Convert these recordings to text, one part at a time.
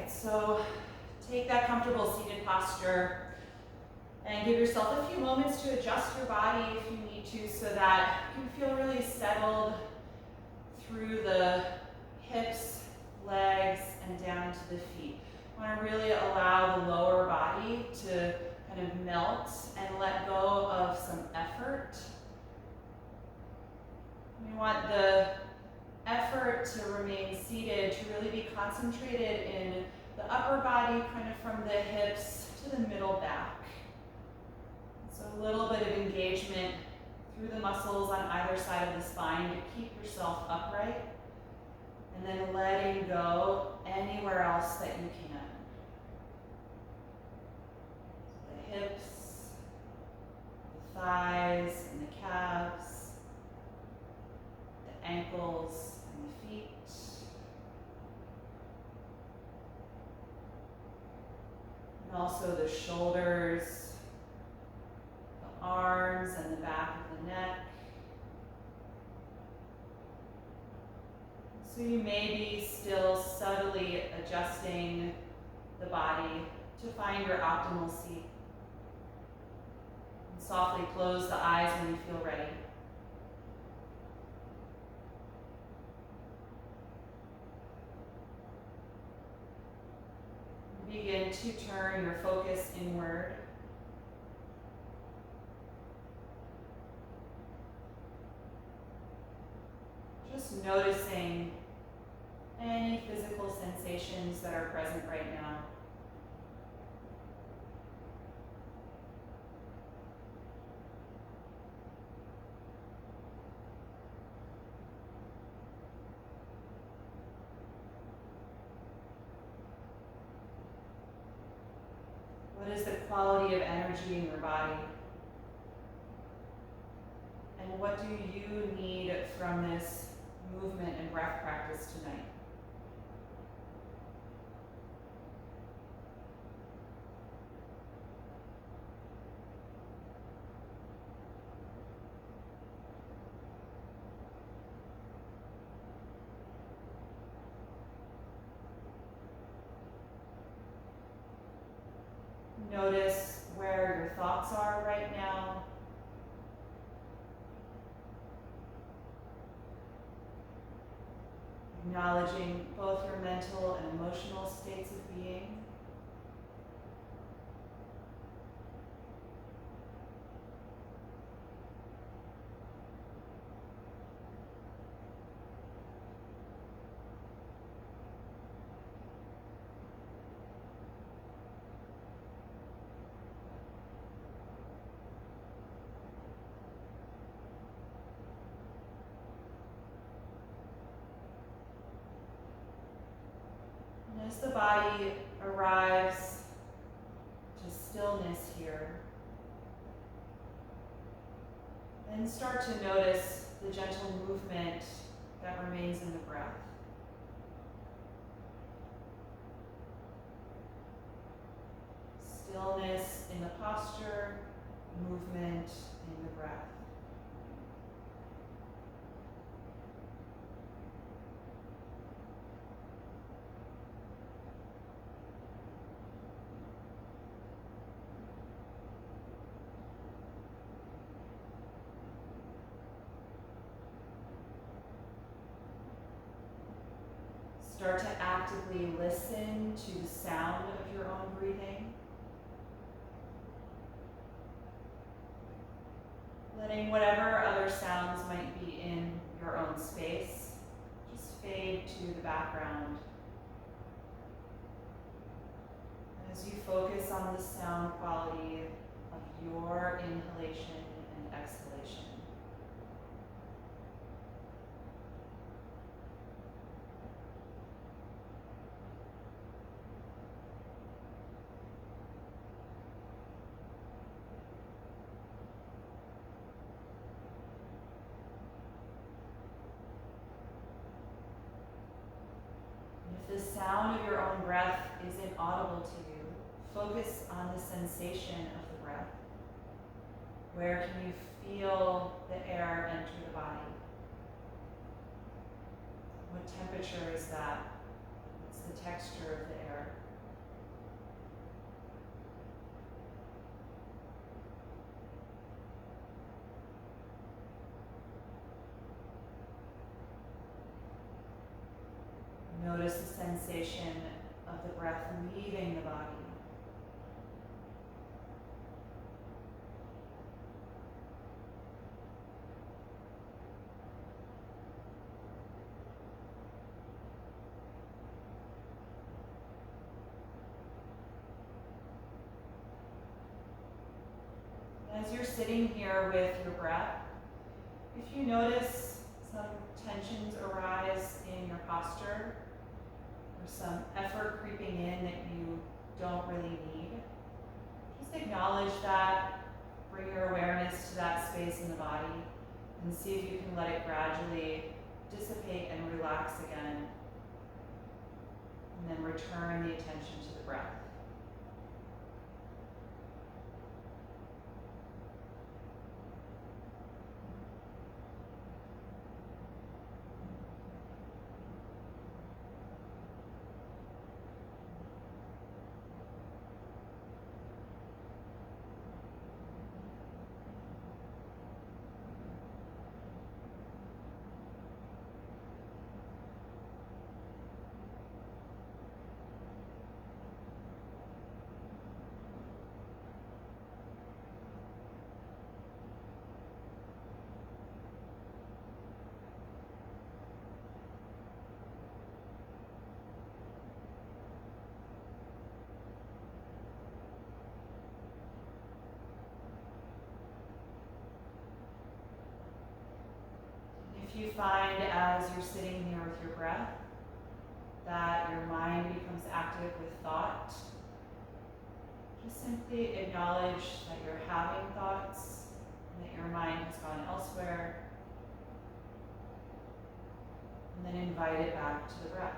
right, so take that comfortable seated posture and give yourself a few moments to adjust your body if you need to so that you can feel really settled through the hips, legs, and down to the feet. You want to really allow the lower body to kind of melt and let go of some effort. We want the effort to remain seated to really be concentrated in the upper body, kind of from the hips to the middle back. So a little bit of engagement through the muscles on either side of the spine to keep yourself upright, and then letting go anywhere else that you can. The hips, the thighs and the calves, the ankles and the feet. And also the shoulders, the arms and the back of the neck. So you may be still subtly adjusting the body to find your optimal seat. And softly close the eyes when you feel ready. Begin to turn your focus inward. Just noticing any physical sensations that are present right now. What is the quality of energy in your body? And what do you need from this movement and breath practice tonight? Notice where your thoughts are right now. Acknowledging both your mental and emotional states of being. As the body arrives to stillness here, then start to notice the gentle movement that remains in the breath. Stillness in the posture, movement in the breath. Start to actively listen to the sound of your own breathing. Letting whatever other sounds might be in your own space just fade to the background. As you focus on the sound quality of your inhalation and exhalation. If the sound of your own breath is inaudible to you, focus on the sensation of the breath. Where can you feel the air enter the body? What temperature is that? What's the the texture of the air. Notice the sensation of the breath leaving the body. As you're sitting here with your breath, if you notice some tensions arise in your posture, or some effort creeping in that you don't really need, just acknowledge that, bring your awareness to that space in the body, and see if you can let it gradually dissipate and relax again, and then return the attention to the breath. If you find as you're sitting here with your breath that your mind becomes active with thought, just simply acknowledge that you're having thoughts and that your mind has gone elsewhere, and then invite it back to the breath.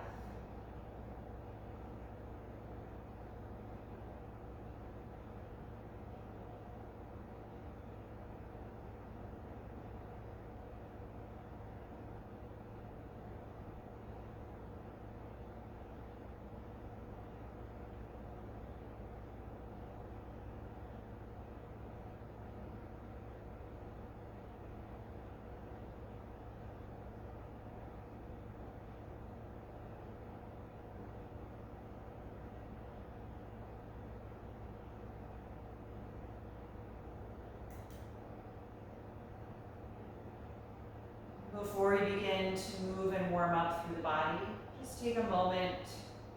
Before you begin to move and warm up through the body, just take a moment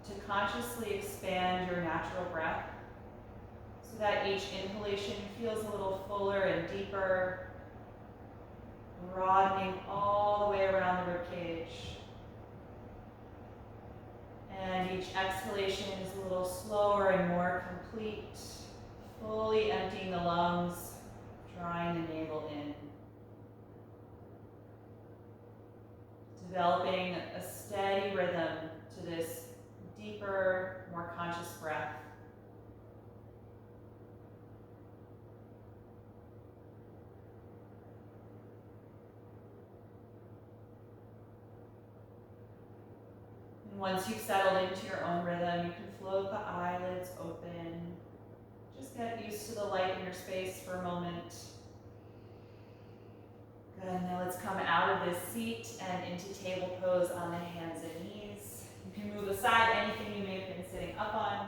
to consciously expand your natural breath so that each inhalation feels a little fuller and deeper, broadening all the way around the ribcage. And each exhalation is a little slower and more complete, fully emptying the lungs, drawing the navel in. Developing a steady rhythm to this deeper, more conscious breath. And once you've settled into your own rhythm, you can float the eyelids open. Just get used to the light in your space for a moment. Good, now let's come out of this seat and into table pose on the hands and knees. You can move aside anything you may have been sitting up on.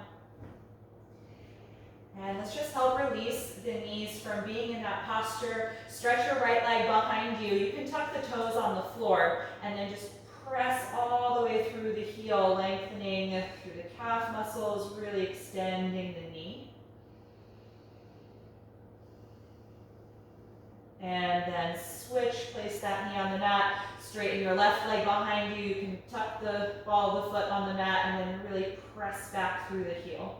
And let's just help release the knees from being in that posture. Stretch your right leg behind you. You can tuck the toes on the floor and then just press all the way through the heel, lengthening through the calf muscles, really extending the knee. And then switch, place that knee on the mat, straighten your left leg behind you. You can tuck the ball of the foot on the mat and then really press back through the heel.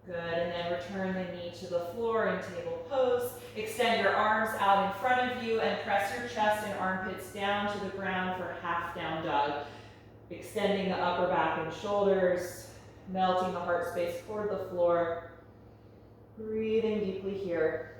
Good, and then return the knee to the floor in table pose. Extend your arms out in front of you and press your chest and armpits down to the ground for half down dog. Extending the upper back and shoulders, melting the heart space toward the floor. Breathing deeply here.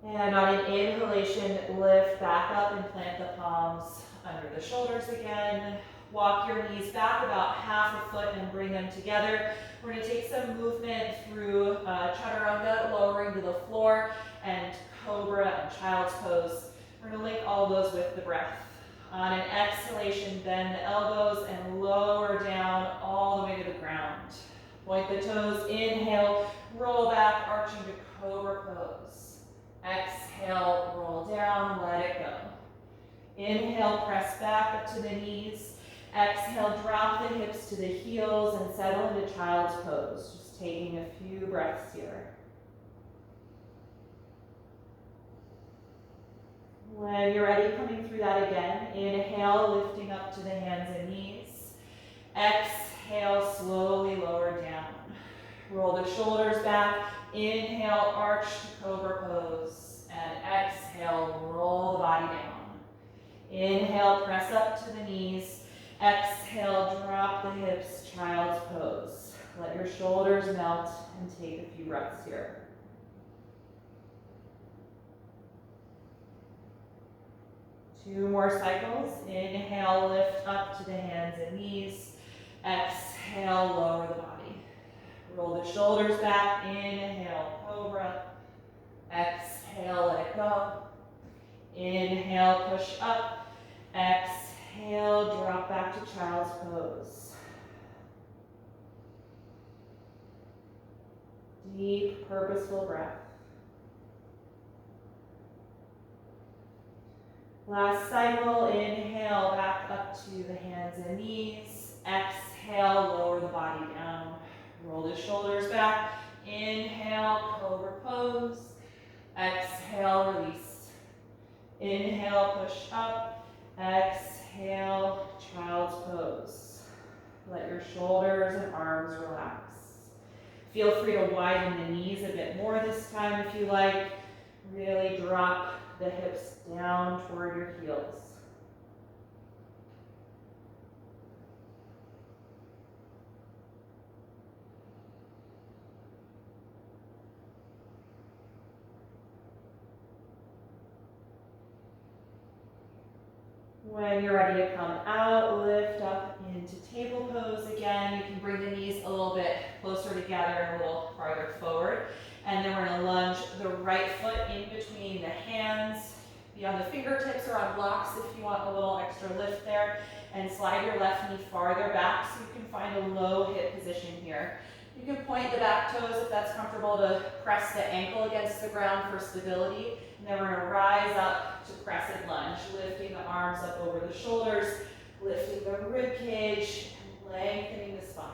And on an inhalation, lift back up and plant the palms under the shoulders again. Walk your knees back about half a foot and bring them together. We're going to take some movement through chaturanga, lowering to the floor, and cobra and child's pose. We're going to link all those with the breath. On an exhalation, bend the elbows and lower down all the way to the ground. Point the toes, inhale, roll back, arching to cobra pose. Exhale, roll down, let it go. Inhale, press back up to the knees. Exhale, drop the hips to the heels and settle into child's pose. Just taking a few breaths here. When you're ready, coming through that again. Inhale, lifting up to the hands and knees. Exhale, slowly lower down. Roll the shoulders back. Inhale, arch to cobra pose. And exhale, roll the body down. Inhale, press up to the knees. Exhale, drop the hips, child's pose. Let your shoulders melt and take a few breaths here. Two more cycles. Inhale, lift up to the hands and knees. Exhale, lower the body. Roll the shoulders back. Inhale, cobra. Exhale, let it go. Inhale, push up. Exhale, drop back to child's pose. Deep, purposeful breath. Last cycle, inhale, back up to the hands and knees. Exhale, lower the body down. Roll the shoulders back. Inhale, cobra pose. Exhale, release. Inhale, push up. Exhale, child's pose. Let your shoulders and arms relax. Feel free to widen the knees a bit more this time if you like. Really drop the hips down toward your heels. When you're ready to come out, lift up into table pose again. You can bring the knees a little bit closer together and a little farther forward. And then we're going to lunge the right foot in between the hands. Be on the fingertips or on blocks if you want a little extra lift there. And slide your left knee farther back so you can find a low hip position here. You can point the back toes if that's comfortable to press the ankle against the ground for stability. And then we're going to rise up to crescent lunge, lifting the arms up over the shoulders, lifting the rib cage, and lengthening the spine.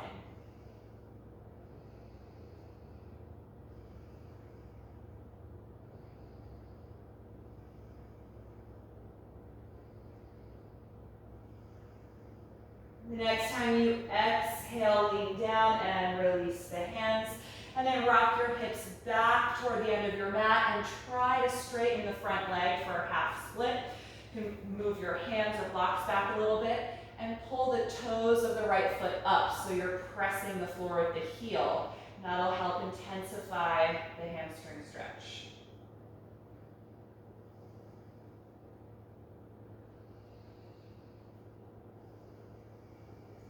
The next time you exhale, lean down and release the hands. And then rock your hips back toward the end of your mat and try to straighten the front leg for a half split. You can move your hands or blocks back a little bit and pull the toes of the right foot up so you're pressing the floor at the heel. That'll help intensify the hamstring stretch.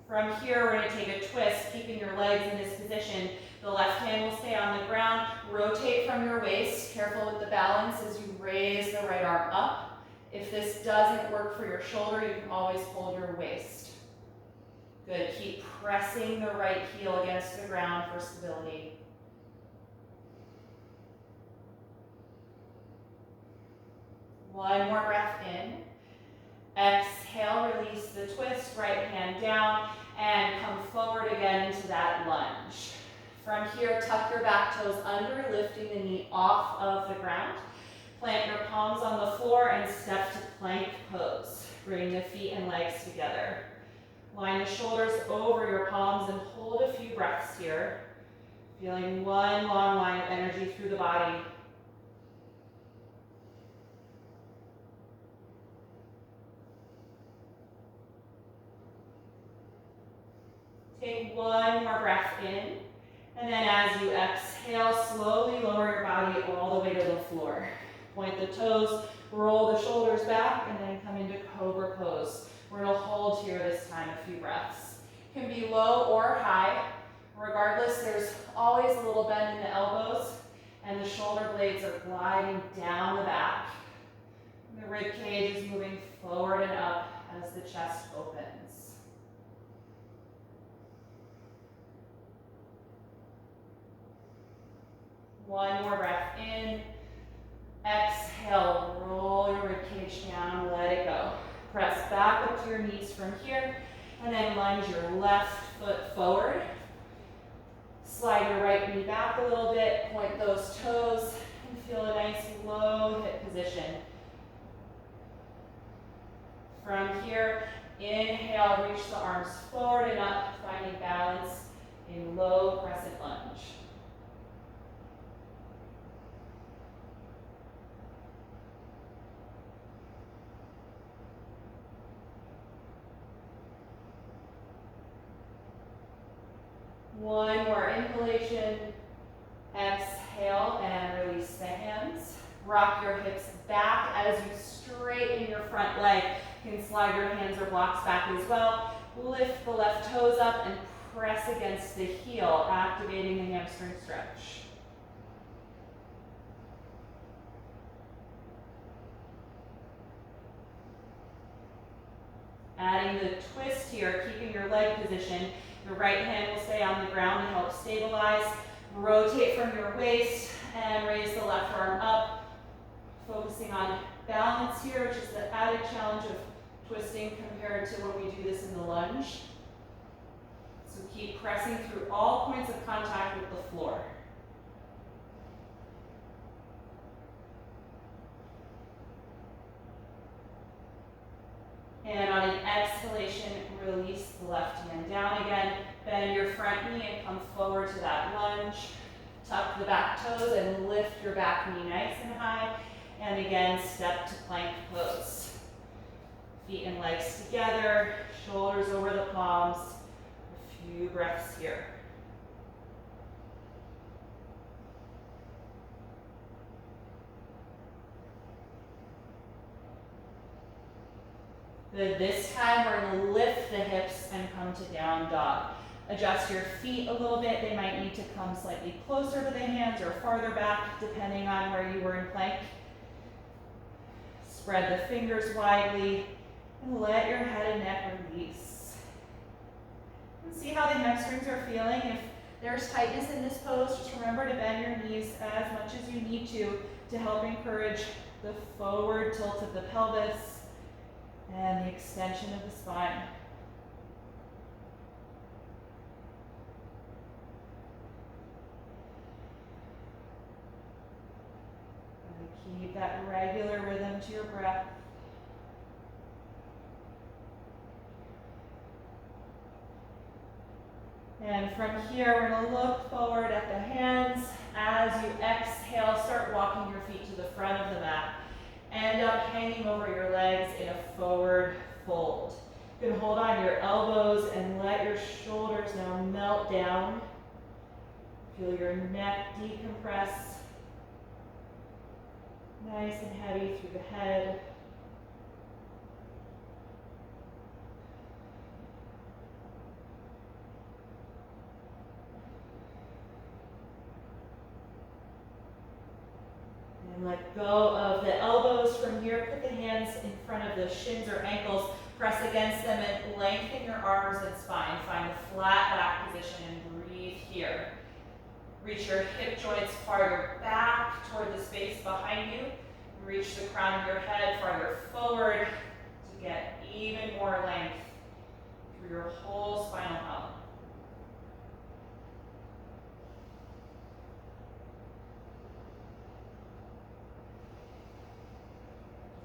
From here, we're going to take a twist, keeping your legs in this position. The left hand will stay on the ground. Rotate from your waist. Careful with the balance as you raise the right arm up. If this doesn't work for your shoulder, you can always hold your waist. Good. Keep pressing the right heel against the ground for stability. One more breath in. Exhale, release the twist, right hand down, and come forward again into that lunge. From here, tuck your back toes under, lifting the knee off of the ground. Plant your palms on the floor and step to plank pose. Bring the feet and legs together. Line the shoulders over your palms and hold a few breaths here. Feeling one long line of energy through the body. Take one more breath in, and then as you exhale, slowly lower your body all the way to the floor. Point the toes, roll the shoulders back, and then come into cobra pose. We're gonna hold here this time a few breaths. Can be low or high. Regardless, there's always a little bend in the elbows, and the shoulder blades are gliding down the back. The rib cage is moving forward and up as the chest opens. One more breath in. Exhale, roll your rib cage down, let it go. Press back up to your knees from here, and then lunge your left foot forward. Slide your right knee back a little bit, point those toes, and feel a nice low hip position. From here, inhale, reach the arms forward and up, finding balance in low crescent lunge. One more inhalation, exhale, and release the hands. Rock your hips back as you straighten your front leg. You can slide your hands or blocks back as well. Lift the left toes up and press against the heel, activating the hamstring stretch. Adding the twist here, keeping your leg position. Your right hand will stay on the ground to help stabilize. Rotate from your waist and raise the left arm up. Focusing on balance here, which is the added challenge of twisting compared to when we do this in the lunge. So keep pressing through all points of contact with the floor. And on an exhalation, release the left hand down again. Bend your front knee and come forward to that lunge. Tuck the back toes and lift your back knee nice and high. And again, step to plank pose. Feet and legs together, shoulders over the palms. A few breaths here. Good. This time we're going to lift the hips and come to down dog. Adjust your feet a little bit. They might need to come slightly closer to the hands or farther back, depending on where you were in plank. Spread the fingers widely and let your head and neck release. And see how the hamstrings are feeling. If there's tightness in this pose, just remember to bend your knees as much as you need to help encourage the forward tilt of the pelvis and the extension of the spine. And keep that regular rhythm to your breath. And from here, we're going to look forward at the hands. As you exhale, start walking your feet to the front of the mat. End up hanging over your legs in a forward fold. You can hold on your elbows and let your shoulders now melt down. Feel your neck decompress. Nice and heavy through the head. And let go of the elbows from here. Put the hands in front of the shins or ankles. Press against them and lengthen your arms and spine. Find a flat back position and breathe here. Reach your hip joints farther back toward the space behind you. Reach the crown of your head farther forward to get even more length through your whole spinal column.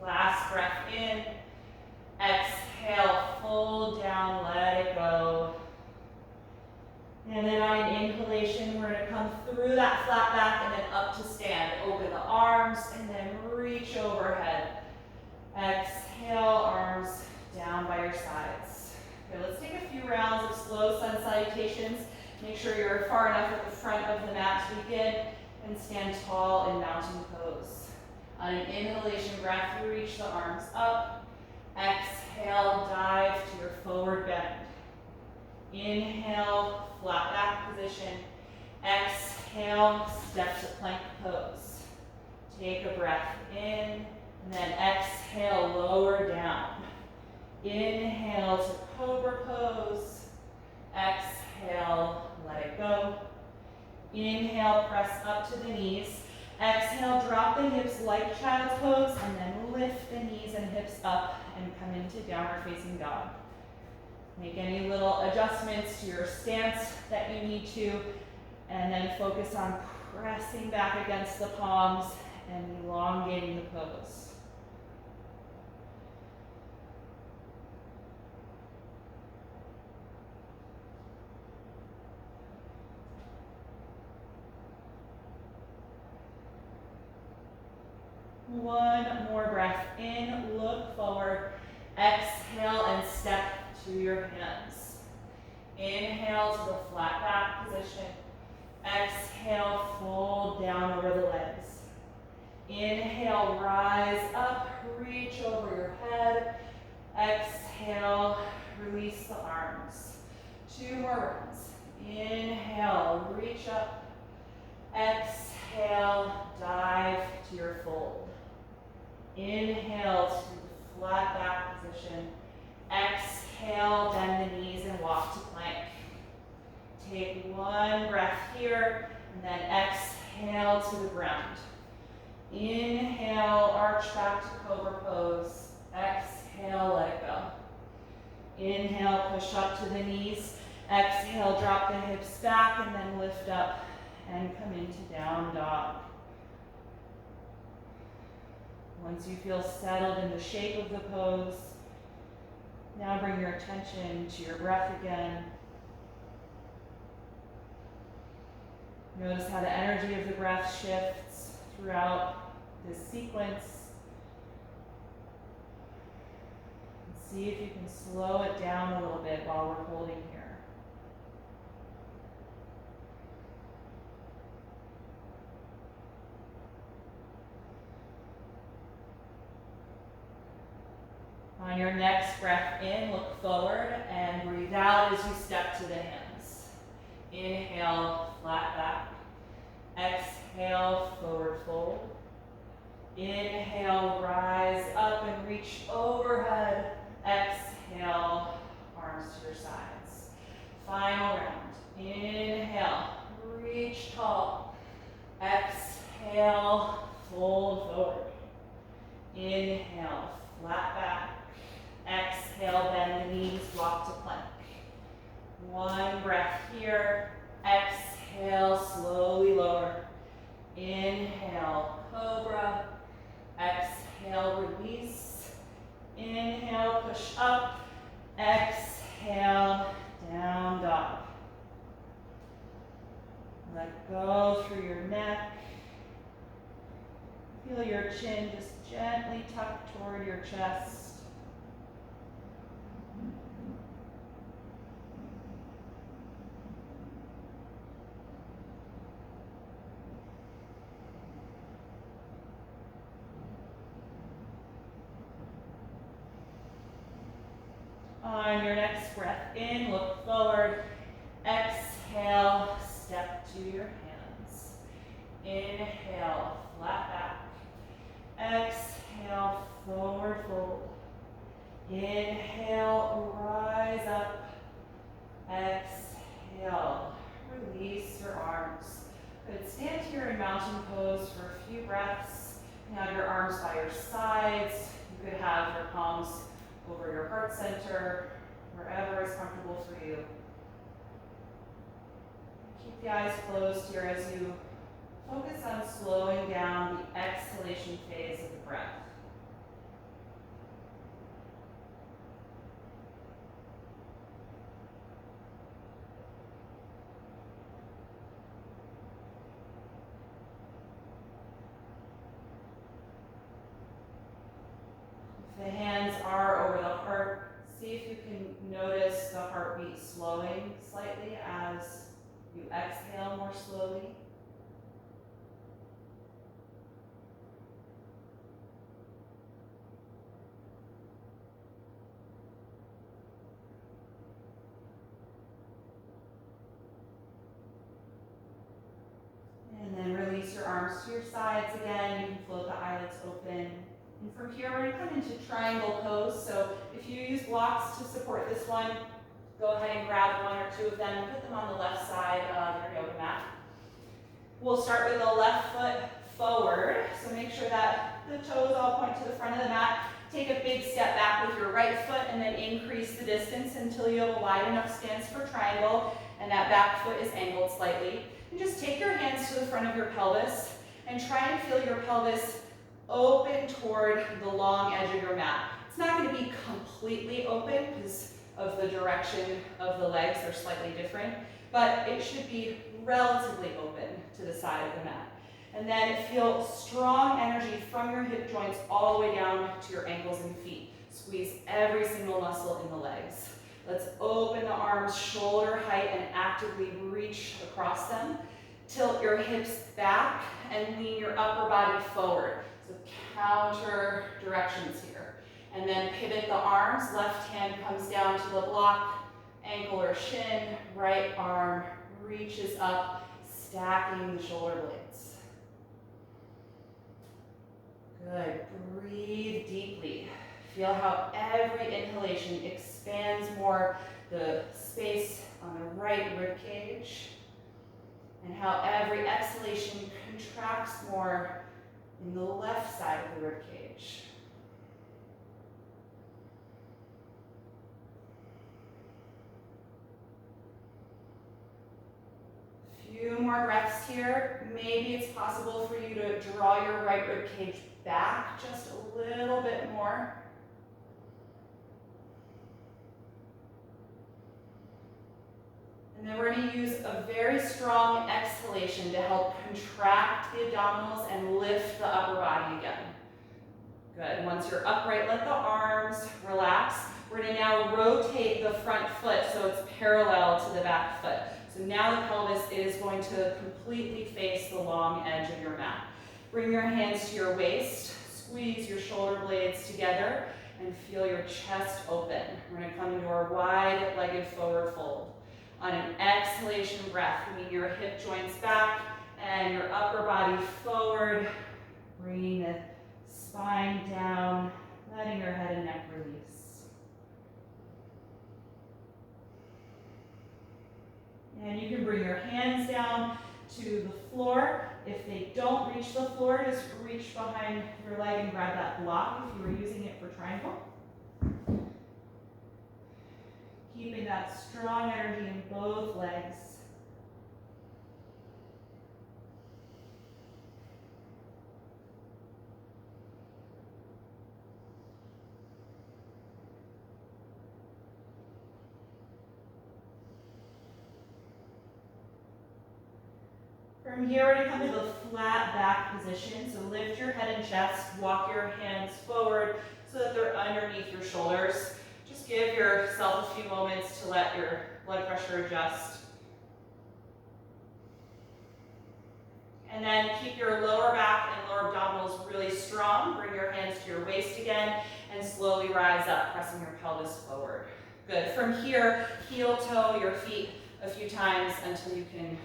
Last breath in. Exhale, fold down, let it go. And then on an inhalation, we're going to come through that flat back and then up to stand. Open the arms and then reach overhead. Exhale, arms down by your sides. Okay, let's take a few rounds of slow sun salutations. Make sure you're far enough at the front of the mat to begin and stand tall in mountain pose. On an inhalation breath, you reach the arms up. Exhale, dive to your forward bend. Inhale, flat back position. Exhale, step to plank pose. Take a breath in, and then exhale, lower down. Inhale to cobra pose. Exhale, let it go. Inhale, press up to the knees. Exhale, drop the hips like child's pose, and then lift the knees and hips up and come into downward facing dog. Make any little adjustments to your stance that you need to, and then focus on pressing back against the palms and elongating the pose. One more breath in, look forward. Exhale and step to your hands. Inhale to the flat back position. Exhale, fold down over the legs. Inhale, rise up, reach over your head. Exhale, release the arms. 2 more rounds. Inhale, reach up. Exhale, dive to your fold. Inhale to the flat back position. Exhale, bend the knees and walk to plank. Take 1 breath here, and then exhale to the ground. Inhale, arch back to cobra pose. Exhale, let it go. Inhale, push up to the knees. Exhale, drop the hips back, and then lift up and come into down dog. Once you feel settled in the shape of the pose, now bring your attention to your breath again. Notice how the energy of the breath shifts throughout this sequence. And see if you can slow it down a little bit while we're holding here. On your next breath in, look forward and breathe out as you step to the hands. Inhale, flat back. Exhale, forward fold. Inhale, rise up and reach overhead. Exhale, arms to your sides. Final round. Inhale, reach tall. Exhale, fold forward. Inhale, flat back. Exhale, bend the knees, walk to plank. 1 breath here. Exhale, slowly lower. Inhale, cobra. Exhale, release. Inhale, push up. Exhale, down dog. Let go through your neck. Feel your chin just gently tucked toward your chest. On your next breath in, look forward. Exhale, step to your hands. Inhale, flat back. Exhale, forward fold. Inhale, rise up. Exhale, release your arms. Good. Stand here in mountain pose for a few breaths. You can have your arms by your sides. You could have your palms over your heart center, wherever is comfortable for you. Keep the eyes closed here as you focus on slowing down the exhalation phase of the breath. If the hands are over the heart, see if you can notice the heartbeat slowing slightly as you exhale more slowly. sides again. You can float the eyelids open. And from here, we're gonna come into triangle pose. So if you use blocks to support this one, go ahead and grab one or two of them and put them on the left side of your yoga mat. We'll start with the left foot forward. So make sure that the toes all point to the front of the mat. Take a big step back with your right foot and then increase the distance until you have a wide enough stance for triangle and that back foot is angled slightly. And just take your hands to the front of your pelvis and try and feel your pelvis open toward the long edge of your mat. It's not going to be completely open because of the direction of the legs, they're slightly different, but it should be relatively open to the side of the mat. And then feel strong energy from your hip joints all the way down to your ankles and feet. Squeeze every single muscle in the legs. Let's open the arms shoulder height and actively reach across them. Tilt your hips back and lean your upper body forward. So counter directions here. And then pivot the arms. Left hand comes down to the block, ankle or shin. Right arm reaches up, stacking the shoulder blades. Good. Breathe deeply. Feel how every inhalation expands more the space on the right rib cage, and how every exhalation contracts more in the left side of the rib cage. Few more breaths here. Maybe it's possible for you to draw your right rib cage back just a little bit more. And then we're going to use a very strong exhalation to help contract the abdominals and lift the upper body again. Good. Once you're upright, let the arms relax. We're going to now rotate the front foot so it's parallel to the back foot. So now the pelvis is going to completely face the long edge of your mat. Bring your hands to your waist, squeeze your shoulder blades together, and feel your chest open. We're going to come into our wide-legged forward fold. On an exhalation breath, lean your hip joints back and your upper body forward, bringing the spine down, letting your head and neck release. And you can bring your hands down to the floor. If they don't reach the floor, just reach behind your leg and grab that block if you were using it for triangle. Keeping that strong energy in both legs. From here, we're going to come to the flat back position. So lift your head and chest, walk your hands forward so that they're underneath your shoulders. Just give yourself a few moments to let your blood pressure adjust. And then keep your lower back and lower abdominals really strong. Bring your hands to your waist again and slowly rise up, pressing your pelvis forward. Good. From here, heel toe your feet a few times until you can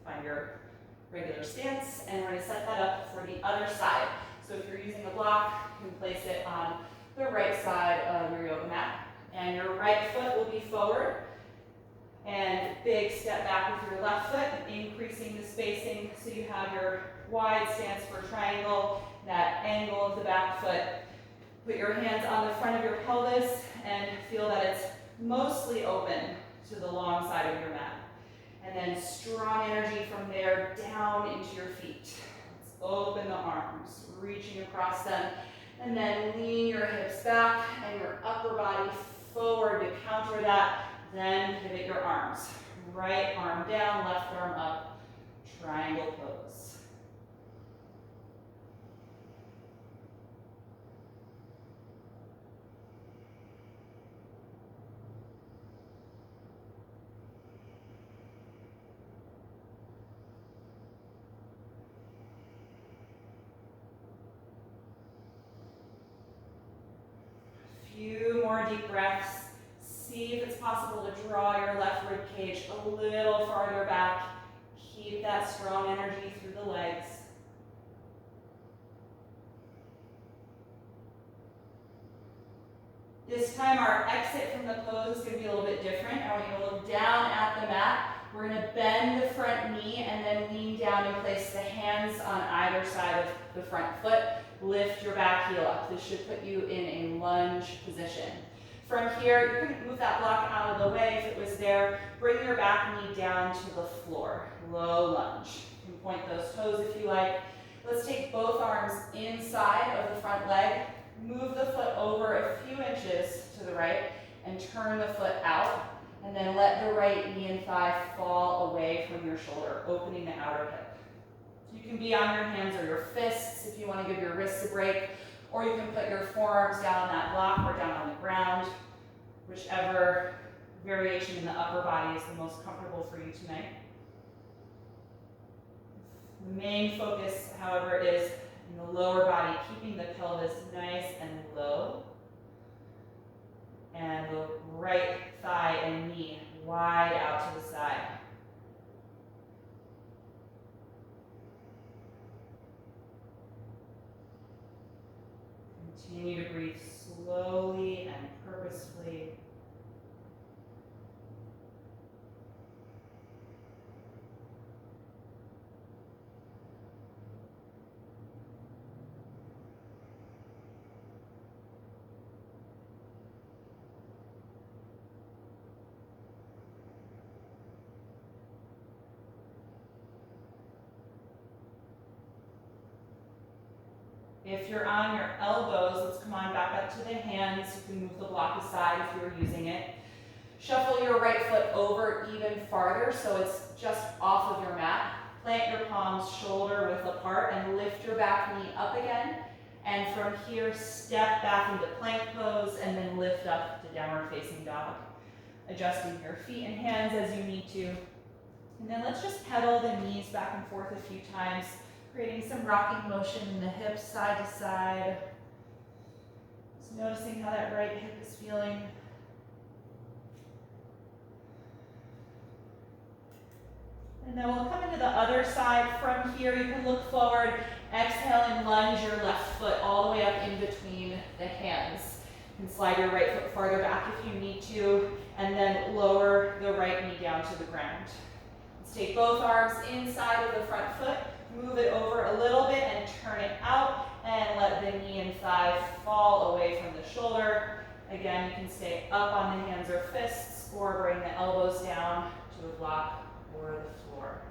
find your regular stance. And we're going to set that up for the other side. So if you're using a block, you can place it on the right side of your yoga mat. And your right foot will be forward. And big step back with your left foot, increasing the spacing so you have your wide stance for triangle, that angle of the back foot. Put your hands on the front of your pelvis and feel that it's mostly open to the long side of your mat. And then strong energy from there down into your feet. Let's open the arms, reaching across them. And then lean your hips back and your upper body forward to counter that. Then pivot your arms. Right arm down, left arm up. Triangle pose. Few more deep breaths. See if it's possible to draw your left rib cage a little farther back. Keep that strong energy through the legs. This time our exit from the pose is going to be a little bit different. I want you to look down at the mat. We're going to bend the front knee and then lean down and place the hands on either side of the front foot. Lift your back heel up. This should put you in a lunge position. From here, you can move that block out of the way if it was there. Bring your back knee down to the floor. Low lunge. You can point those toes if you like. Let's take both arms inside of the front leg. Move the foot over a few inches to the right and turn the foot out. And then let the right knee and thigh fall away from your shoulder, opening the outer hip. You can be on your hands or your fists if you want to give your wrists a break, or you can put your forearms down on that block or down on the ground, whichever variation in the upper body is the most comfortable for you tonight. The main focus, however, is in the lower body, keeping the pelvis nice and low, and the right thigh and knee wide out to the side. Continue to breathe slowly and purposefully. If you're on your elbows, let's come on back up to the hands. You can move the block aside if you're using it. Shuffle your right foot over even farther so it's just off of your mat. Plant your palms shoulder width apart and lift your back knee up again. And from here, step back into plank pose and then lift up to downward facing dog. Adjusting your feet and hands as you need to. And then let's just pedal the knees back and forth a few times, creating some rocking motion in the hips side to side. Just noticing how that right hip is feeling. And then we'll come into the other side. From here, you can look forward, exhale and lunge your left foot all the way up in between the hands. You can slide your right foot farther back if you need to, and then lower the right knee down to the ground. Let's take both arms inside of the front foot. Move it over a little bit and turn it out, and let the knee and thigh fall away from the shoulder. Again, you can stay up on the hands or fists, or bring the elbows down to the block or the floor.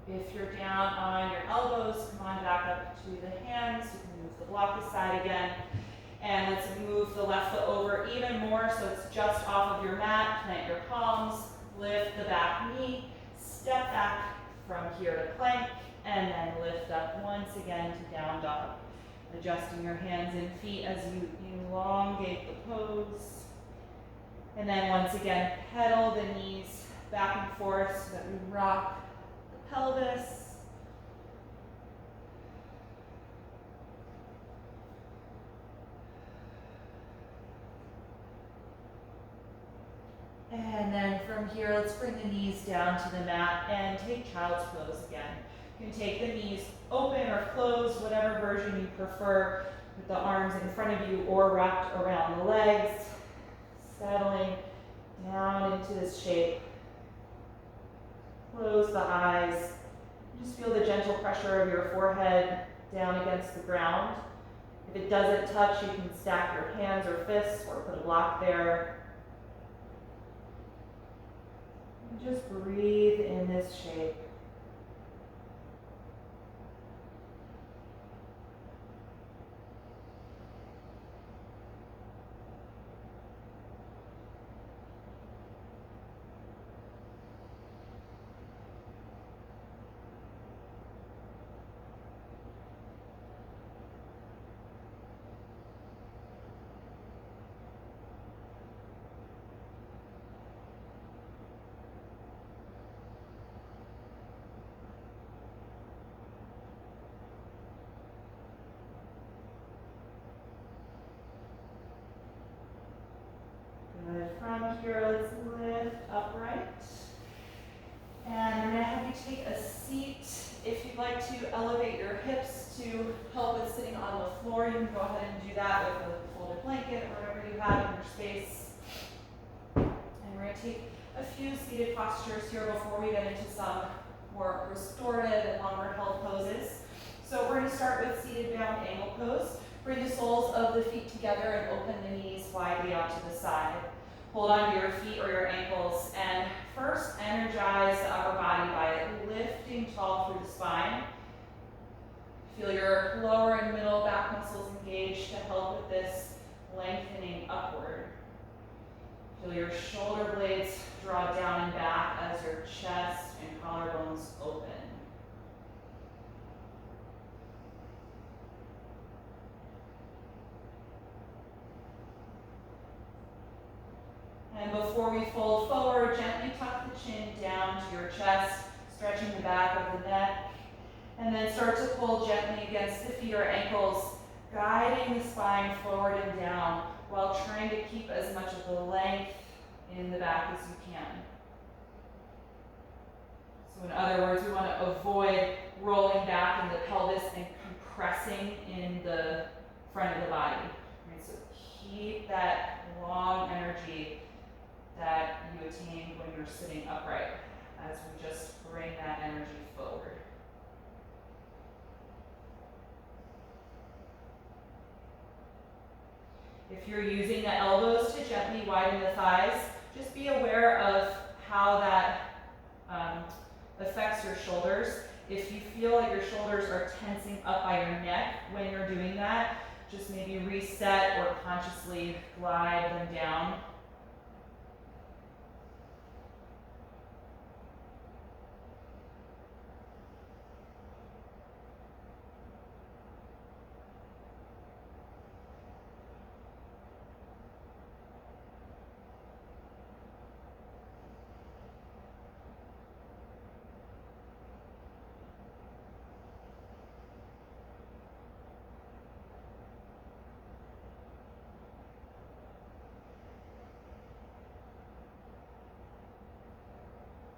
If you're down on your elbows, come on back up to the hands. You can move the block aside again. And let's move the left foot over even more so it's just off of your mat. Plant your palms, lift the back knee, step back from here to plank, and then lift up once again to down dog. Adjusting your hands and feet as you elongate the pose. And then once again, pedal the knees back and forth so that we rock pelvis. And then from here, let's bring the knees down to the mat and take child's pose again. You can take the knees open or closed, whatever version you prefer, with the arms in front of you or wrapped around the legs. Settling down into this shape. Close the eyes. Just feel the gentle pressure of your forehead down against the ground. If it doesn't touch, you can stack your hands or fists or put a block there. And just breathe in this shape. from here, let's lift upright. And I'm going to have you take a seat. If you'd like to elevate your hips to help with sitting on the floor, you can go ahead and do that with a folded blanket or whatever you have in your space. And we're going to take a few seated postures here before we get into some more restorative and longer held poses. So we're going to start with seated bound angle pose. Bring the soles of the feet together and open the knees widely out to the side. Hold on to your feet or your ankles, and first energize the upper body by lifting tall through the spine. Feel your lower and middle back muscles engaged to help with this lengthening upward. Feel your shoulder blades draw down and back as your chest and collarbones open. And before we fold forward, gently tuck the chin down to your chest, stretching the back of the neck. And then start to pull gently against the feet or ankles, guiding the spine forward and down while trying to keep as much of the length in the back as you can. So in other words, we want to avoid rolling back in the pelvis and compressing in the front of the body. Right? So keep that long energy that you attain when you're sitting upright as we just bring that energy forward. If you're using the elbows to gently widen the thighs, just be aware of how that affects your shoulders. If you feel like your shoulders are tensing up by your neck when you're doing that, just maybe reset or consciously glide them down.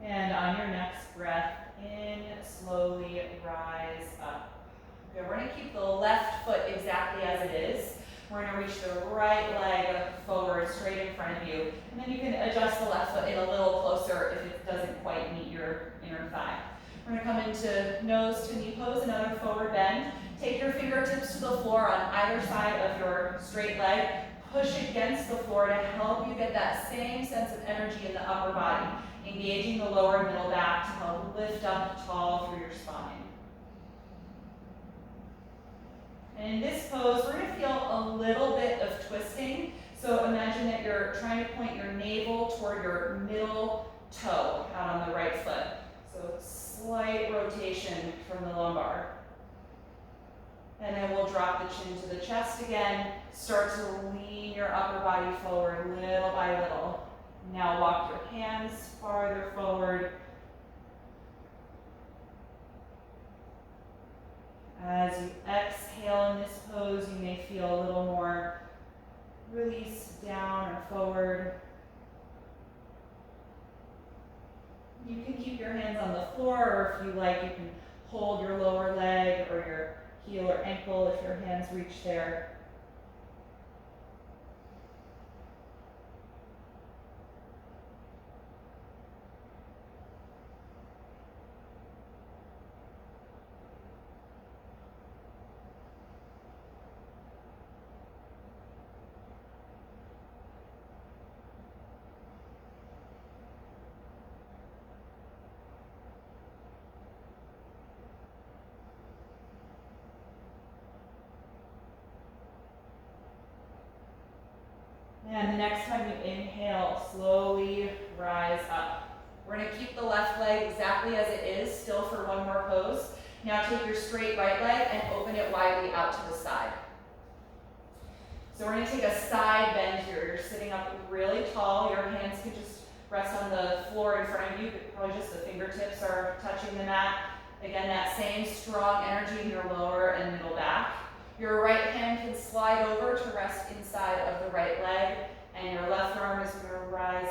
And on your next breath in, slowly rise up. Okay, we're going to keep the left foot exactly as it is. We're going to reach the right leg forward, straight in front of you. And then you can adjust the left foot in a little closer if it doesn't quite meet your inner thigh. We're going to come into nose to knee pose, another forward bend. Take your fingertips to the floor on either side of your straight leg. Push against the floor to help you get that same sense of energy in the upper body, engaging the lower and middle back to help lift up tall through your spine. And in this pose, we're going to feel a little bit of twisting. So imagine that you're trying to point your navel toward your middle toe out on the right foot. So slight rotation from the lumbar. And then we'll drop the chin to the chest again. Start to lean your upper body forward little by little. Now walk your hands farther forward. As you exhale in this pose, you may feel a little more release down or forward. You can keep your hands on the floor, or if you like, you can hold your lower leg or your heel or ankle if your hands reach there. And the next time you inhale, slowly rise up. We're going to keep the left leg exactly as it is, still for one more pose. Now take your straight right leg and open it widely out to the side. So we're going to take a side bend here. You're sitting up really tall. Your hands can just rest on the floor in front of you, but probably just the fingertips are touching the mat. Again, that same strong energy in your lower and middle back. Your right hand can slide over to rest inside of the right leg, and your left arm is going to rise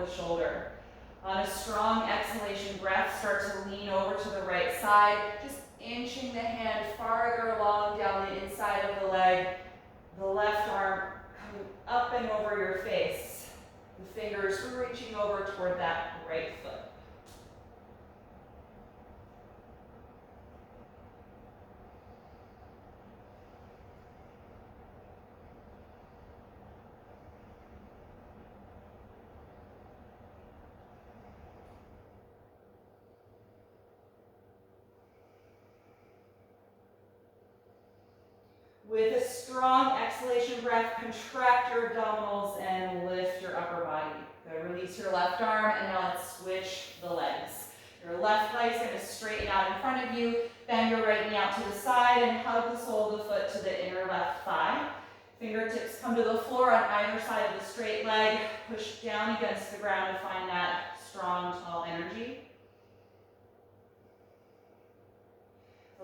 the shoulder. On a strong exhalation breath, start to lean over to the right side, just inching the hand farther along down the inside of the leg, the left arm coming up and over your face, the fingers reaching over toward that right foot. With a strong exhalation breath, contract your abdominals and lift your upper body. Good. Release your left arm, and now let's switch the legs. Your left leg's going to straighten out in front of you. Bend your right knee out to the side and hug the sole of the foot to the inner left thigh. Fingertips come to the floor on either side of the straight leg. Push down against the ground to find that strong, tall energy.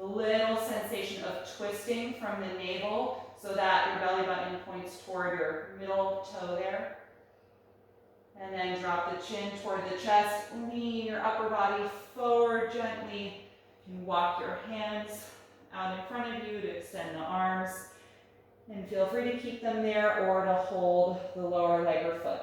A little sensation of twisting from the navel so that your belly button points toward your middle toe there. And then drop the chin toward the chest. Lean your upper body forward gently. You can walk your hands out in front of you to extend the arms. And feel free to keep them there or to hold the lower leg or foot.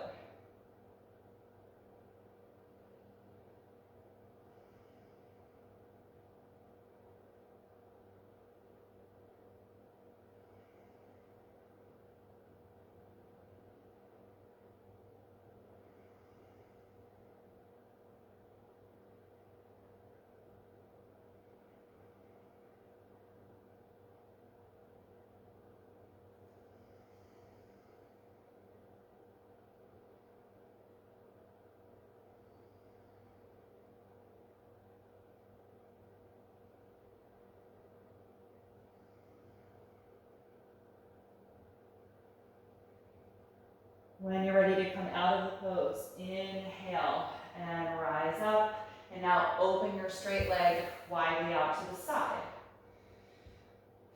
When you're ready to come out of the pose, inhale and rise up. And now open your straight leg widely out to the side.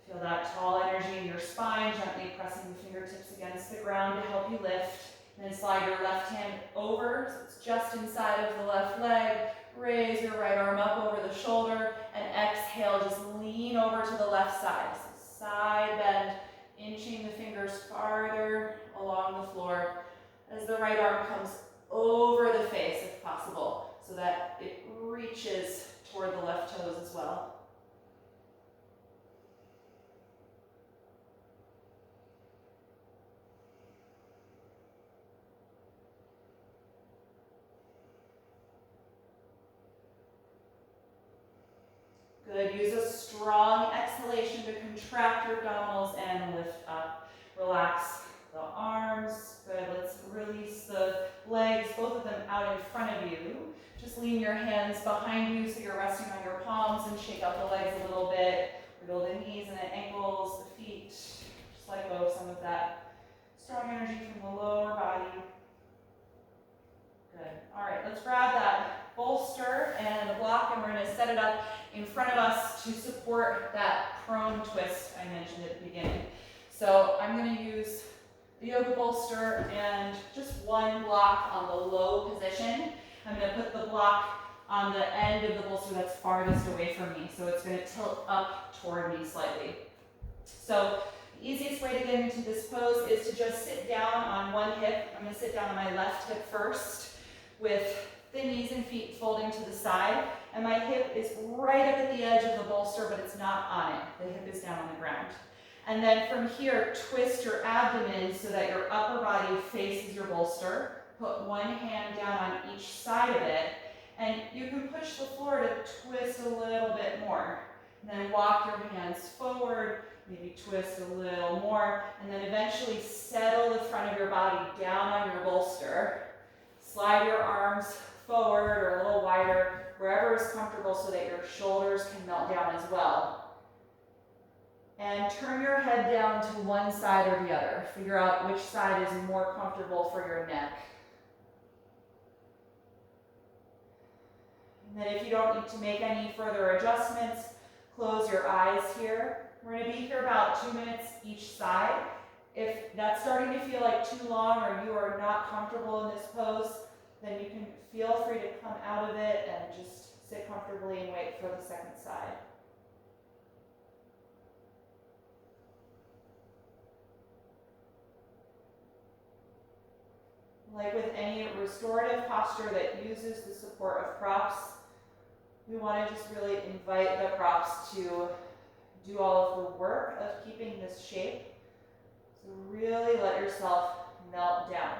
Feel that tall energy in your spine, gently pressing the fingertips against the ground to help you lift. And then slide your left hand over, so it's just inside of the left leg. Raise your right arm up over the shoulder, and exhale, just lean over to the left side. So side bend, inching the fingers farther along the floor as the right arm comes over the face if possible, so that it reaches toward the left toes as well. Good. Use a strong exhalation to contract your abdominals and lift up. Relax the arms. Good. Let's release the legs, both of them out in front of you. Just lean your hands behind you so you're resting on your palms and shake out the legs a little bit. Wiggle the knees and the ankles, the feet. Just let go of some of that strong energy from the lower body. Good. All right, let's grab that bolster and the block, and we're going to set it up in front of us to support that prone twist I mentioned at the beginning. So I'm going to use the yoga bolster and just one block on the low position. I'm going to put the block on the end of the bolster that's farthest away from me. So it's going to tilt up toward me slightly. So the easiest way to get into this pose is to just sit down on one hip. I'm going to sit down on my left hip first with the knees and feet folding to the side. And my hip is right up at the edge of the bolster, but it's not on it. The hip is down on the ground. And then from here, twist your abdomen so that your upper body faces your bolster. Put one hand down on each side of it. And you can push the floor to twist a little bit more. And then walk your hands forward, maybe twist a little more, and then eventually settle the front of your body down on your bolster. Slide your arms forward or a little wider, wherever is comfortable so that your shoulders can melt down as well. And turn your head down to one side or the other. Figure out which side is more comfortable for your neck. And then if you don't need to make any further adjustments, close your eyes here. We're going to be here about 2 minutes each side. If that's starting to feel like too long or you are not comfortable in this pose, then you can feel free to come out of it and just sit comfortably and wait for the second side. Like with any restorative posture that uses the support of props, we want to just really invite the props to do all of the work of keeping this shape. So really let yourself melt down.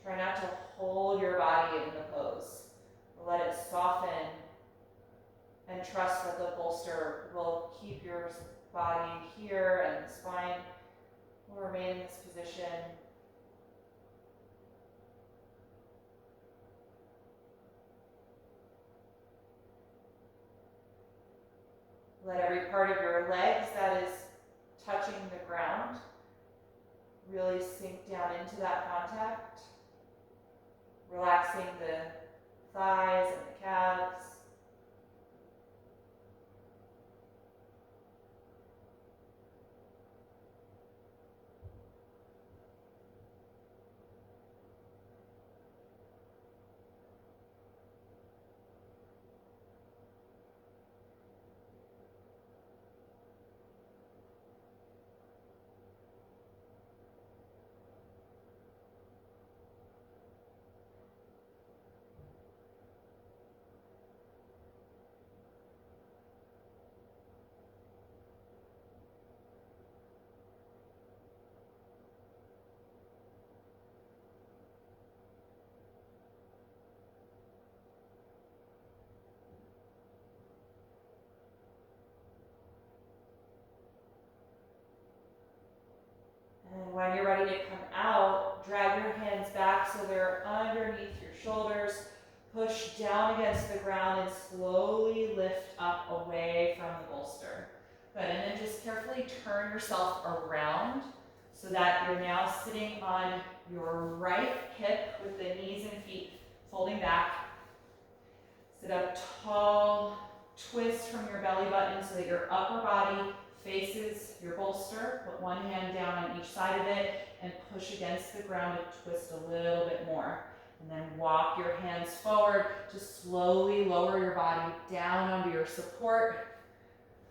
Try not to hold your body in the pose. Let it soften and trust that the bolster will keep your body here and the spine will remain in this position. Let every part of your legs that is touching the ground really sink down into that contact, relaxing the thighs and the calves. And when you're ready to come out, drag your hands back so they're underneath your shoulders. Push down against the ground and slowly lift up away from the bolster. Good, and then just carefully turn yourself around so that you're now sitting on your right hip with the knees and feet folding back. Sit up tall, twist from your belly button so that your upper body faces your bolster. Put one hand down on each side of it and push against the ground and twist a little bit more. And then walk your hands forward to slowly lower your body down onto your support.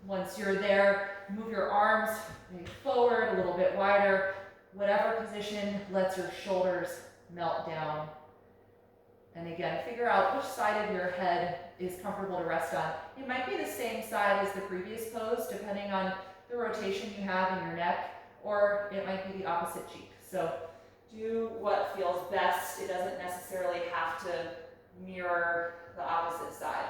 Once you're there, move your arms maybe forward a little bit wider. Whatever position lets your shoulders melt down. And again, figure out which side of your head is comfortable to rest on. It might be the same side as the previous pose, depending on the rotation you have in your neck, or it might be the opposite cheek. So do what feels best. It doesn't necessarily have to mirror the opposite side.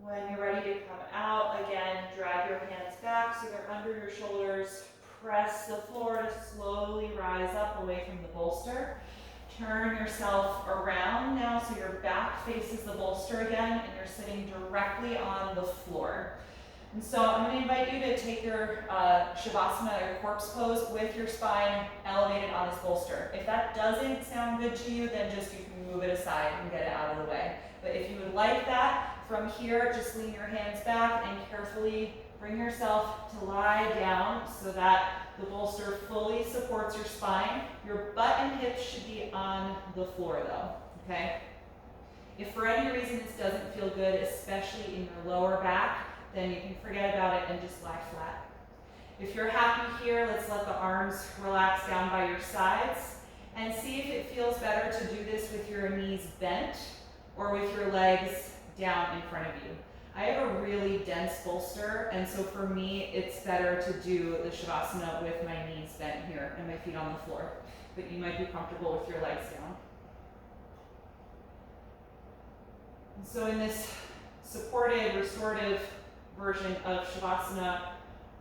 When you're ready to come out, again, drag your hands back so they're under your shoulders. Press the floor to slowly rise up away from the bolster. Turn yourself around now so your back faces the bolster again and you're sitting directly on the floor. And so I'm going to invite you to take your Shavasana or corpse pose with your spine elevated on this bolster. If that doesn't sound good to you, then just you can move it aside and get it out of the way. But if you would like that, from here, just lean your hands back and carefully Bring yourself to lie down so that the bolster fully supports your spine. Your butt and hips should be on the floor though, okay? If for any reason this doesn't feel good, especially in your lower back, then you can forget about it and just lie flat. If you're happy here, let's let the arms relax down by your sides and see if it feels better to do this with your knees bent or with your legs down in front of you. I have a really dense bolster, and so for me, it's better to do the Shavasana with my knees bent here and my feet on the floor, but you might be comfortable with your legs down. And so in this supported, restorative version of Shavasana,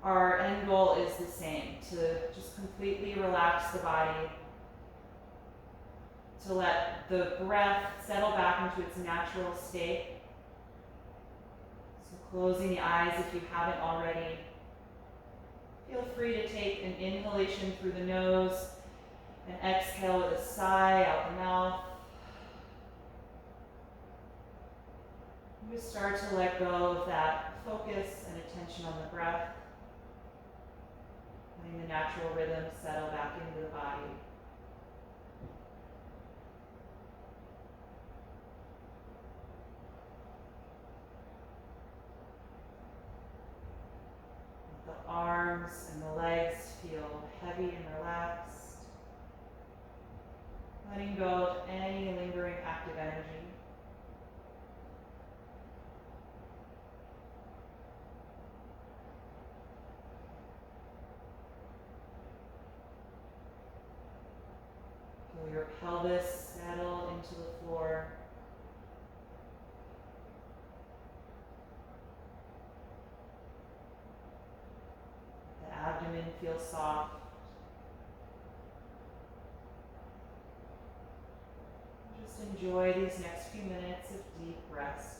our end goal is the same, to just completely relax the body, to let the breath settle back into its natural state. So closing the eyes if you haven't already. Feel free to take an inhalation through the nose and exhale with a sigh out the mouth. Just start to let go of that focus and attention on the breath, letting the natural rhythm settle back into the body. Let the arms and the legs feel heavy and relaxed, letting go of any lingering active energy. Feel your pelvis settle into the floor. The abdomen feels soft. Just enjoy these next few minutes of deep rest.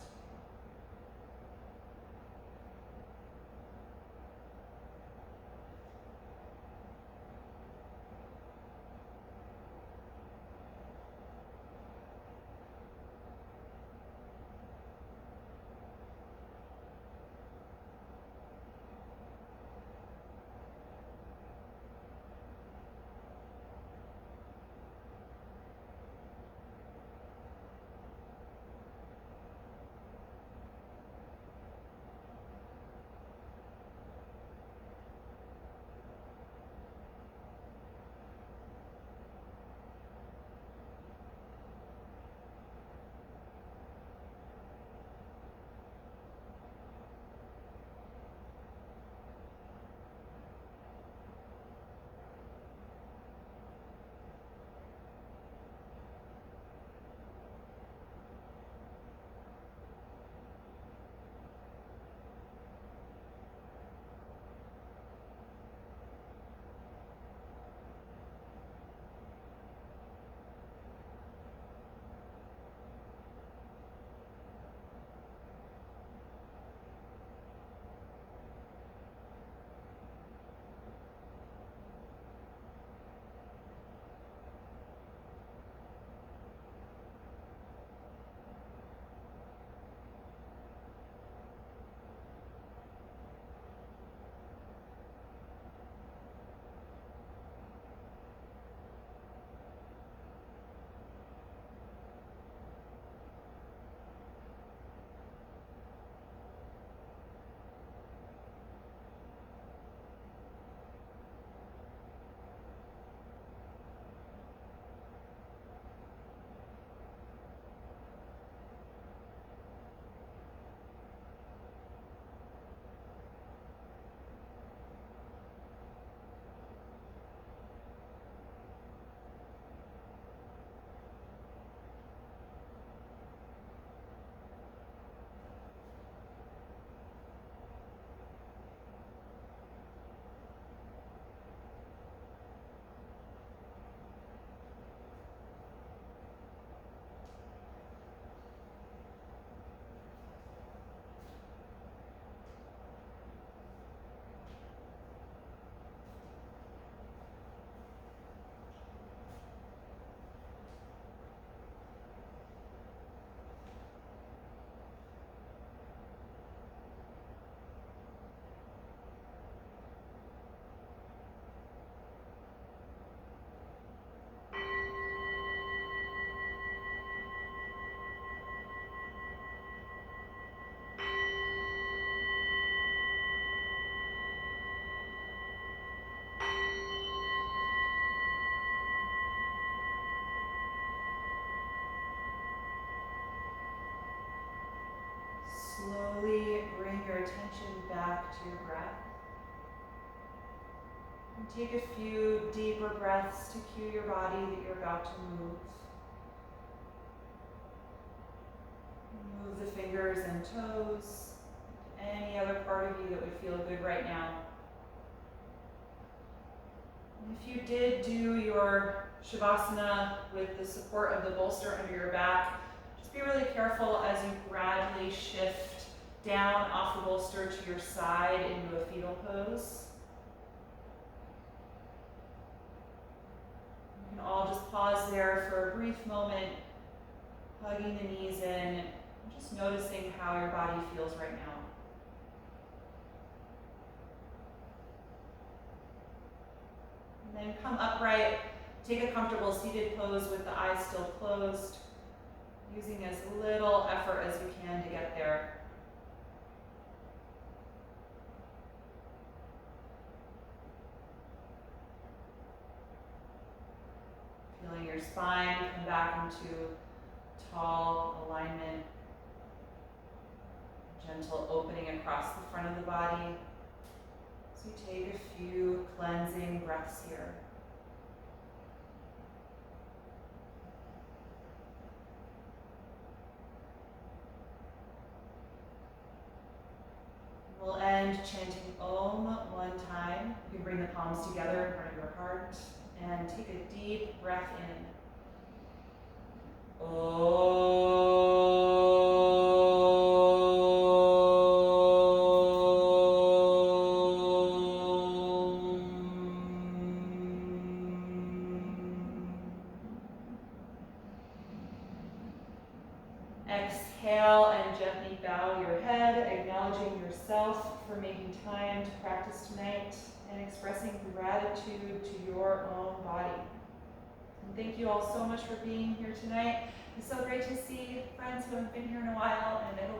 slowly bring your attention back to your breath. And take a few deeper breaths to cue your body that you're about to move. Move the fingers and toes, any other part of you that would feel good right now. And if you did do your Shavasana with the support of the bolster under your back, just be really careful as you gradually shift down off the bolster to your side into a fetal pose. You can all just pause there for a brief moment, hugging the knees in, and just noticing how your body feels right now. And then come upright, take a comfortable seated pose with the eyes still closed, using as little effort as you can to get there. Feeling your spine come back into tall alignment, gentle opening across the front of the body. So you take a few cleansing breaths here. We'll end chanting Om one time. You can bring the palms together in front of your heart and take a deep breath in. Exhale and gently bow your head, acknowledging yourself for making time to practice tonight and expressing gratitude to your own body. And thank you all so much for being here tonight. It's so great to see friends who haven't been here in a while, and I hope